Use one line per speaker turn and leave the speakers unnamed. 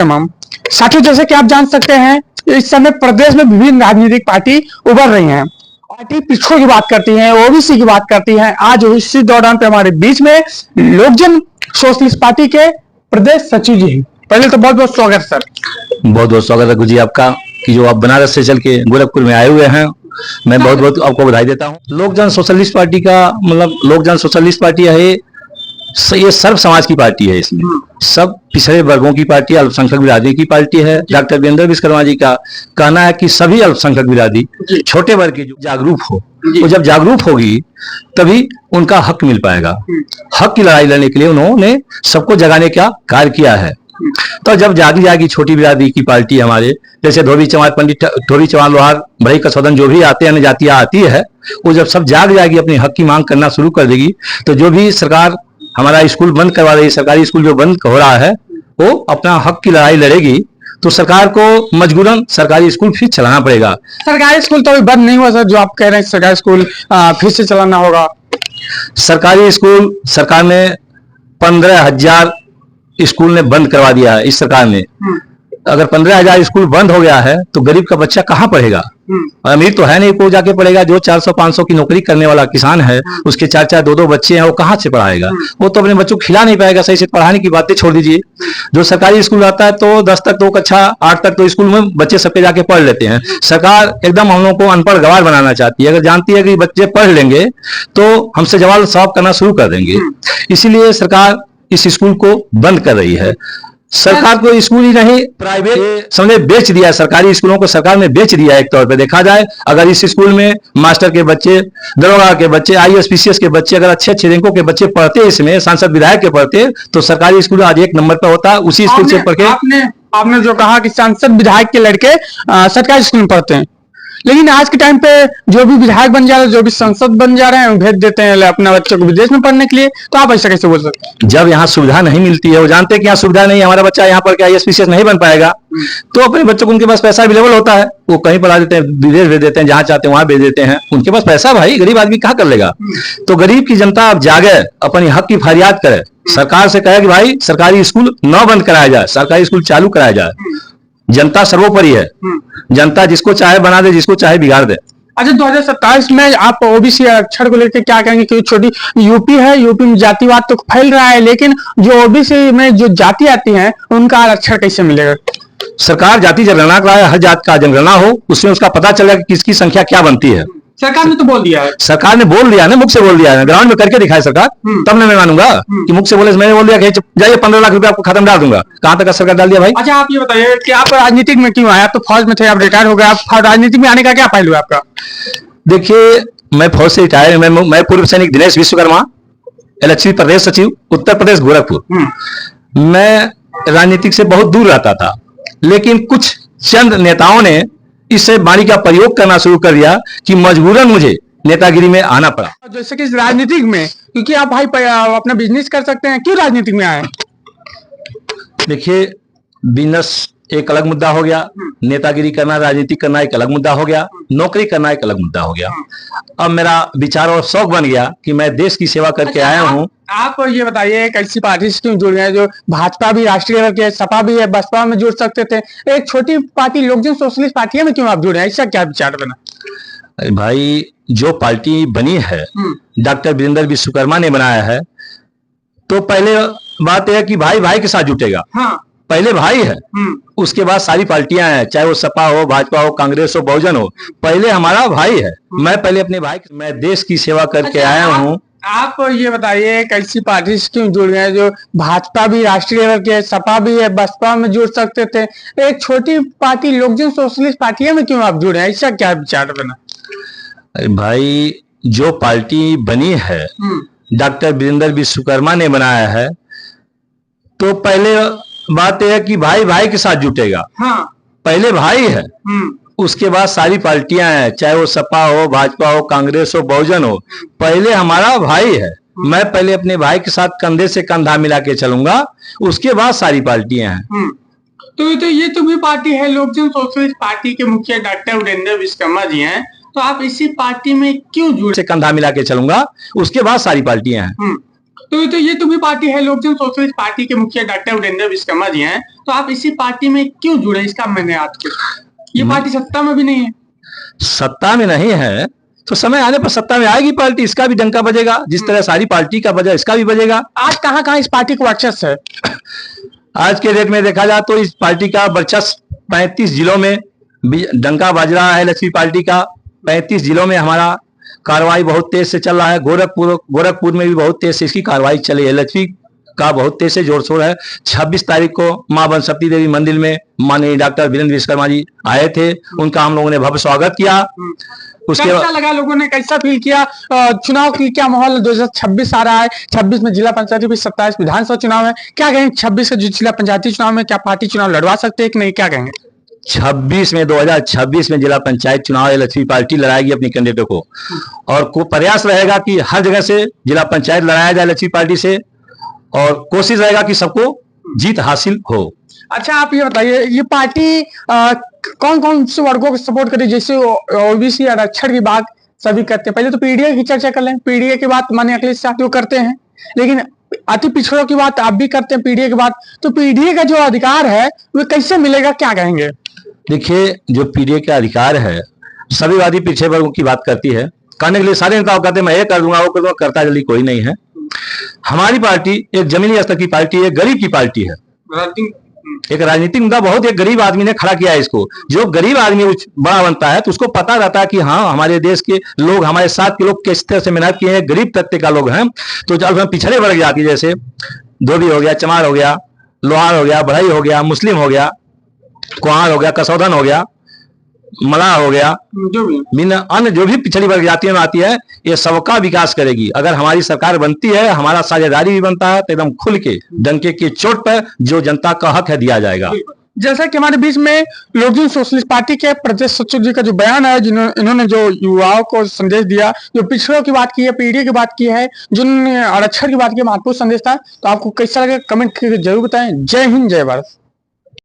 तमाम साथियों, जैसे कि आप जान सकते हैं इस समय प्रदेश में विभिन्न राजनीतिक पार्टी उभर रही हैं। पार्टी पिछड़ों की बात करती है, ओबीसी की बात करती है। आज इसी दौरान पे हमारे बीच में लोकजन सोशलिस्ट पार्टी के प्रदेश सचिव जी हैं। पहले तो बहुत बहुत स्वागत सर।
बहुत बहुत स्वागत है गुरुजी आपका कि जो आप बनारस से चल के गोरखपुर में आए हुए हैं। मैं बहुत बहुत आपको बधाई देता हूँ। लोकजन सोशलिस्ट पार्टी का मतलब लोकजन सोशलिस्ट पार्टी है, ये सर्व समाज की पार्टी है। इसमें सब पिछड़े वर्गों की पार्टी है, अल्पसंख्यक बिरादरी की पार्टी है। डॉक्टर वीरेंद्र विश्वकर्मा जी का कहना है कि सभी अल्पसंख्यक बिरादरी छोटे वर्ग की जो जागरूक हो, वो जब जागरूक होगी तभी उनका हक मिल पाएगा। हक की लड़ाई लड़ने के लिए उन्होंने सबको जगाने का कार्य किया है। तो जब जागी जाएगी छोटी बिरादरी की पार्टी हमारे जैसे धोबी चमार, पंडित धोबी चमार, लोहार, बढ़ई, कसौदन जो भी आते हैं जातियां आती है, वो जब सब जाग जाएगी, अपनी हक की मांग करना शुरू कर देगी, तो जो भी सरकार हमारा स्कूल बंद करवा रही है, सरकारी स्कूल जो बंद हो रहा है, वो अपना हक की लड़ाई लड़ेगी। तो सरकार को मजबूरन सरकारी स्कूल फिर चलाना पड़ेगा।
सरकारी स्कूल तो अभी बंद नहीं हुआ सर, जो आप कह रहे हैं सरकारी स्कूल फिर से चलाना होगा।
सरकारी स्कूल सरकार ने 15,000 स्कूल ने बंद करवा दिया है। इस सरकार ने अगर 15,000 स्कूल बंद हो गया है तो गरीब का बच्चा कहाँ पढ़ेगा? अमीर तो है नहीं को जाके पढ़ेगा। जो 400-500 की नौकरी करने वाला किसान है, उसके 4-4 2-2 बच्चे हैं, वो कहाँ से पढ़ाएगा? वो तो अपने बच्चों को खिला नहीं पाएगा। सही से पढ़ाने की बातें छोड़ दीजिए। जो सरकारी स्कूल आता है तो 10 तक तो कक्षा 8 तक तो स्कूल में बच्चे सबके जाके पढ़ लेते हैं। सरकार एकदम हम लोगों को अनपढ़ गवार बनाना चाहती है। अगर जानती है कि बच्चे पढ़ लेंगे तो हमसे जवाब सवाल करना शुरू कर देंगे। इसीलिए सरकार इस स्कूल को बंद कर रही है। सरकार को स्कूल ही नहीं, प्राइवेट समझे बेच दिया है। सरकारी स्कूलों को सरकार ने बेच दिया है। एक तौर पे देखा जाए, अगर इस स्कूल में मास्टर के बच्चे, दरोगा के बच्चे, IAS PCS के बच्चे, अगर अच्छे अच्छे रैंकों के बच्चे पढ़ते, इसमें सांसद विधायक के पढ़ते, तो सरकारी स्कूल आज 1 नंबर पर होता। उसी स्कूल से पढ़ के
आपने जो कहा कि सांसद विधायक के लड़के सरकारी स्कूल में पढ़ते हैं, लेकिन आज के टाइम पे जो भी विधायक बन जा रहे हैं, जो भी सांसद बन जा रहे हैं, भेज देते हैं अपने बच्चों को विदेश में पढ़ने के लिए। तो आप ऐसा कैसे बोल सकते हैं?
जब यहाँ सुविधा नहीं मिलती है, वो जानते हैं कि यहाँ सुविधा नहीं है, हमारा बच्चा यहाँ पढ़ के IAS PCS नहीं बन पाएगा, तो अपने बच्चों को, उनके पास पैसा अवेलेबल होता है, वो कहीं पढ़ा देते हैं, विदेश भेज देते हैं, जहां चाहते हैं वहां भेज देते हैं। उनके पास पैसा, भाई गरीब आदमी कहाँ कर लेगा? तो गरीब की जनता अब जागे, अपनी हक की फरियाद करे, सरकार से कहे कि भाई सरकारी स्कूल न बंद कराया जाए, सरकारी स्कूल चालू कराया जाए। जनता सर्वोपरि है। जनता जिसको चाहे बना दे, जिसको चाहे बिगाड़ दे।
अच्छा, 2027 में आप ओबीसी आरक्षण को लेकर क्या कहेंगे? क्योंकि छोटी यूपी है, यूपी में जातिवाद तो फैल रहा है, लेकिन जो ओबीसी में जो जाति आती है उनका आरक्षण कैसे मिलेगा?
सरकार जाति जनगणना कराए, हर जात का जनगणना हो, उसमें उसका पता चलेगा कि किसकी संख्या क्या बनती है।
सरकार ने तो बोल दिया है।
सरकार ने बोल दिया ना, मुख से बोल दिया है, ग्राउंड में करके दिखाए सरकार, तब मैं मानूंगा कि मुख से बोले। मैंने बोल दिया कि जाइए 15 लाख रुपए आपको खत्म डाल दूंगा। कहां तक सरकार डाल दिया भाई?
अच्छा, आप ये बताइए कि आप राजनीतिक में क्यों आए? आप तो फौज में थे, आप रिटायर हो गए, आप राजनीति में आने का क्या पहलू है आपका?
देखिए, मैं फौज से रिटायर, मैं पूर्व सैनिक दिनेश विश्वकर्मा, LHP प्रदेश सचिव, उत्तर प्रदेश गोरखपुर। मैं राजनीतिक से बहुत दूर रहता था, लेकिन कुछ चंद नेताओं ने इस वाणी का प्रयोग करना शुरू कर दिया कि मजबूरन मुझे नेतागिरी में आना पड़ा।
जैसे कि राजनीतिक में, क्योंकि आप भाई अपना बिजनेस कर सकते हैं, क्यों राजनीतिक में आए?
देखिए, बिजनेस एक अलग मुद्दा हो गया, नेतागिरी करना, राजनीति करना एक अलग मुद्दा हो गया, नौकरी करना एक अलग मुद्दा हो गया। अब मेरा विचार और शौक बन गया कि मैं देश की सेवा करके आया हूँ।
आप ये बताइए, एक ऐसी पार्टी से क्यों जुड़ गए जो भाजपा भी राष्ट्रीय लेवल की है, सपा भी है, बसपा में जुड़ सकते थे, एक छोटी पार्टी लोकजन सोशलिस्ट पार्टी में क्यों आप जुड़े? ऐसा क्या विचार बना?
अरे भाई, जो पार्टी बनी है डॉक्टर वीरेंद्र विश्वकर्मा ने बनाया है, तो पहले बात यह है कि भाई भाई के साथ जुटेगा। पहले भाई है, उसके बाद सारी पार्टियां हैं, चाहे वो सपा हो, भाजपा हो, कांग्रेस हो, बहुजन हो, पहले हमारा भाई है। मैं पहले अपने भाई, मैं देश की सेवा करके आया हूँ।
आप ये बताइए, एक ऐसी पार्टी से क्यों जुड़ गए जो भाजपा भी राष्ट्रीय लेवल की है, सपा भी है, बसपा में जुड़ सकते थे, एक छोटी पार्टी लोकजन सोशलिस्ट पार्टी में क्यों आप जुड़े? ऐसा क्या विचार बना?
अरे भाई, जो पार्टी बनी है डॉक्टर वीरेंद्र विश्वकर्मा ने बनाया है, तो पहले बात यह है कि भाई भाई के साथ जुटेगा। पहले भाई है, उसके बाद सारी पार्टियां हैं, चाहे वो सपा हो, भाजपा हो, कांग्रेस हो, बहुजन हो, पहले हमारा भाई है। मैं पहले अपने भाई के साथ कंधे से कंधा मिला के चलूंगा, उसके बाद सारी पार्टियां हैं।
तो ये तो भी पार्टी है, लोकजन सोशलिस्ट पार्टी के मुखिया डॉक्टर वीरेंद्र विश्वकर्मा जी हैं, तो आप इसी पार्टी में क्यों जुड़े?
से कंधा मिला के चलूंगा, उसके बाद सारी पार्टियां हैं।
तो ये तुम्ही पार्टी है, लोक जन सोशलिस्ट पार्टी के मुखिया डॉक्टर वीरेंद्र विश्वकर्मा जी हैं, तो आप इसी पार्टी में क्यों जुड़े? इसका मैंने आपको, ये पार्टी सत्ता में भी नहीं है।
सत्ता में नहीं है तो समय आने पर सत्ता में आएगी पार्टी, इसका भी डंका बजेगा, जिस तरह सारी पार्टी का बजा इसका भी बजेगा।
आज कहाँ कहाँ इस पार्टी को वर्चस्व है?
आज के डेट में देखा जाए तो इस पार्टी का वर्चस्व 35 जिलों में डंका बज रहा है। लक्ष्मी पार्टी का 35 जिलों में हमारा कार्रवाई बहुत तेज से चल रहा है। गोरखपुर में भी बहुत तेज से इसकी कार्रवाई चली है। लक्ष्मी का बहुत तेज से जोर शोर है। 26 तारीख को मां बनशक्ति देवी मंदिर में माननीय डॉक्टर वीरेंद्र विश्वकर्मा जी आए थे, उनका हम लोगों ने भव्य स्वागत किया। उसके
कैसा लगा, लोगों ने कैसा फील किया? चुनाव की क्या माहौल? 2026 आ रहा है, 26 में जिला पंचायती भी, 27 विधानसभा चुनाव है, क्या कहेंगे? 26 के जिला पंचायती चुनाव में क्या पार्टी चुनाव लड़वा सकते हैं कि नहीं, क्या कहेंगे?
2026 में जिला पंचायत चुनाव लक्ष्मी पार्टी लड़ाएगी अपनी कैंडिडेटों को, और प्रयास रहेगा कि हर जगह से जिला पंचायत लड़ाया जाए लक्ष्मी पार्टी से, और कोशिश रहेगा कि सबको जीत हासिल हो।
अच्छा, आप ये बताइए, ये पार्टी कौन कौन से वर्गों को सपोर्ट करे? जैसे ओबीसी आरक्षण की बात सभी करते हैं, पहले तो पीडीए की चर्चा कर लें। पीडीए की बात माननीय अखिलेश यादव करते हैं, लेकिन अति पिछड़ों की बात आप भी करते हैं, पीडीए की बात। तो पीडीए का जो अधिकार है वो कैसे मिलेगा, क्या कहेंगे?
देखिए, जो पीडीए का अधिकार है, सभी वादी पिछड़े वर्गों की बात करती है। करने के लिए सारे नेताओं कहते हैं मैं ये कर दूंगा, वो कर दूंगा, करता जल्दी कोई नहीं है। हमारी पार्टी एक जमीनी स्तर की पार्टी है, गरीब की पार्टी है। एक राजनीतिक मुद्दा बहुत एक गरीब आदमी ने खड़ा किया है इसको। जो गरीब आदमी बड़ा बनता है तो उसको पता रहता है कि हाँ, हमारे देश के लोग, हमारे साथ के लोग किस तरह से मेहनत किए हैं, गरीब तबके का लोग हैं। तो जब हम पिछड़े वर्ग जाति, जैसे धोबी हो गया, चमार हो गया, लोहार हो गया, बढ़ई हो गया, मुस्लिम हो गया, कुहार हो गया, कसौधन हो गया, मलाह हो गया, अन्य जो भी पिछड़ी वर्ग जातियों में आती है, ये सबका विकास करेगी। अगर हमारी सरकार बनती है, हमारा साझेदारी भी बनता है, तो एकदम खुल के डंके की चोट पर जो जनता का हक है दिया जाएगा।
जैसा कि हमारे बीच में लोक जन सोशलिस्ट पार्टी के प्रदेश सचिव जी का जो बयान है, इन्होंने जो युवाओं को संदेश दिया, जो पिछड़ों की बात की है, पीढ़ी की बात की है, जिन्होंने आरक्षण की बात की, महत्वपूर्ण संदेश था। तो आपको कैसा लगे कमेंट करके जरूर बताएं। जय हिंद, जय भारत।